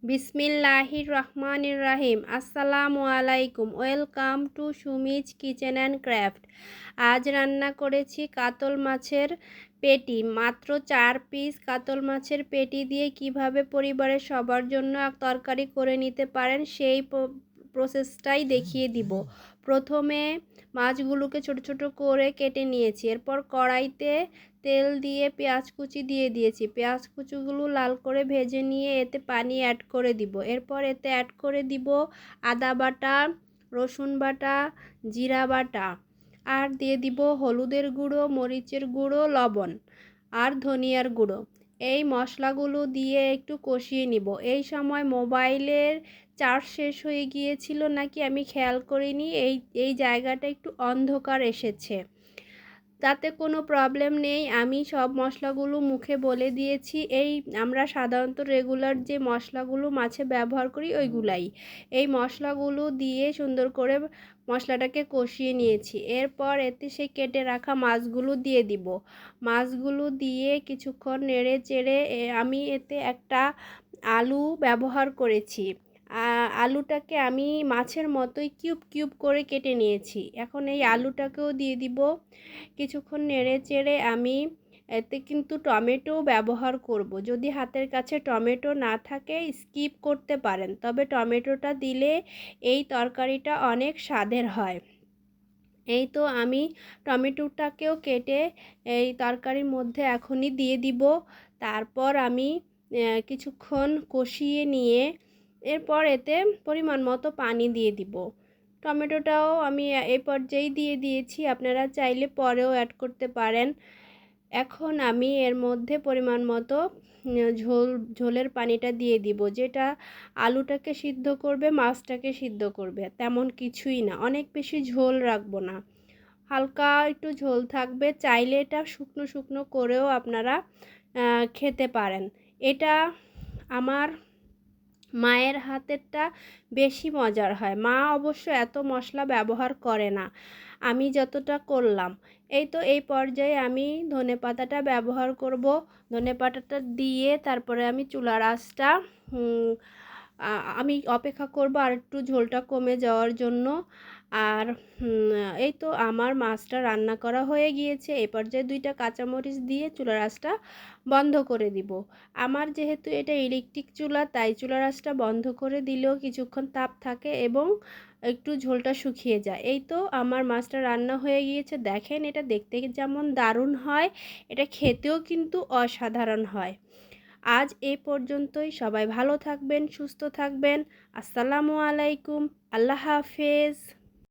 বিসমিল্লাহির রহমানির রাহিম। আসসালামু আলাইকুম। Welcome to Sumi's kitchen and craft. আজ রান্না করেছি কাতল মাছের পেটি। মাত্র 4 পিস কাতল মাছের পেটি দিয়ে কিভাবে পরিবারের সবার জন্য তরকারি করে নিতে পারেন সেই প্রসেসটাই দেখিয়ে দিব। প্রথমে মাছগুলোকে ছোট ছোট করে কেটে নিয়েছি। এরপর কড়াইতে তেল দিয়ে পেঁয়াজ কুচি দিয়ে দিয়েছি। পেঁয়াজ কুচিগুলো লাল করে ভেজে নিয়ে এতে পানি অ্যাড করে দিব। এরপর এতে অ্যাড করে দিব আদা বাটা, রসুন বাটা, জিরা বাটা, আর দিয়ে দিব হলুদের গুঁড়ো, মরিচের গুঁড়ো, লবণ আর ধনিয়ার গুঁড়ো। এই মশলাগুলো দিয়ে একটু কষিয়ে নিব। এই সময় মোবাইলের চার্জ শেষ হয়ে গিয়েছিল নাকি আমি খেয়াল করিনি। এই জায়গাটা একটু অন্ধকার এসেছে, তাতে কোনো প্রবলেম নেই। আমি সব মশলাগুলো মুখে বলে দিয়েছি। আমরা সাধারণত রেগুলার যে মশলাগুলো মাছে ব্যবহার করি ওইগুলাই। এই মশলাগুলো দিয়ে সুন্দর করে মশলাটাকে কষিয়ে নিয়েছি। এরপর এতে সেই কেটে রাখা মাছগুলো দিয়ে দিব। মাছগুলো দিয়ে কিছুক্ষণ নেড়ে চেড়ে আমি এতে একটা আলু ব্যবহার করেছি। আলুটাকে আমি মাছের মতোই কিউব কিউব করে কেটে নিয়েছি। এখন এই আলুটাকেও দিয়ে দিব। কিছুক্ষণ নেড়ে চেড়ে আমি এতে কিন্তু টমেটো ব্যবহার করব। যদি হাতের কাছে টমেটো না থাকে স্কিপ করতে পারেন, তবে টমেটোটা দিলে এই তরকারিটা অনেক স্বাদের হয়। এই তো আমি টমেটোটাকেও কেটে এই তরকারির মধ্যে এখনই দিয়ে দিব। তারপর আমি কিছুক্ষণ কষিয়ে নিয়ে এরপর এতে পরিমাণ মতো পানি দিয়ে দিব। টমেটোটাও আমি এই পর্যায়েই দিয়ে দিয়েছি, আপনারা চাইলে পরেও অ্যাড করতে পারেন। এখন আমি এর মধ্যে পরিমাণ মতো ঝোলের পানিটা দিয়ে দিব, যেটা আলুটাকে সিদ্ধ করবে, মাছটাকে সিদ্ধ করবে। তেমন কিছুই না, অনেক বেশি ঝোল রাখবো না, হালকা একটু ঝোল থাকবে। চাইলে এটা শুকনো শুকনো করেও আপনারা খেতে পারেন। এটা আমার মায়ের হাতেরটা বেশি মজার হয়। মা অবশ্য এত মশলা ব্যবহার করে না, আমি যতটা করলাম। এই তো এই পর্যায়ে আমি ধনেপাতাটা ব্যবহার করব। ধনেপাতাটা দিয়ে তারপরে আমি চুলার আঁচটা আমি অপেক্ষা করব আর একটু ঝোলটা কমে যাওয়ার জন্য। আর এই তো আমার মাছটা রান্না করা হয়ে গিয়েছে। এই পর্যায়ে 2টা কাঁচামরিচ দিয়ে চুলার আঁচটা বন্ধ করে দিব। আমার যেহেতু এটা ইলেকট্রিক চুলা, তাই চুলার আঁচটা বন্ধ করে দিলেও কিছুক্ষণ তাপ থাকে এবং একটু ঝোলটা শুকিয়ে যায়। এই তো আমার মাছটা রান্না হয়ে গিয়েছে। দেখেন, এটা দেখতে যেমন দারুণ হয়, এটা খেতেও কিন্তু অসাধারণ হয়। আজ এই পর্যন্তই। সবাই ভালো থাকবেন, সুস্থ থাকবেন। আসসালামু আলাইকুম। আল্লাহ হাফেজ।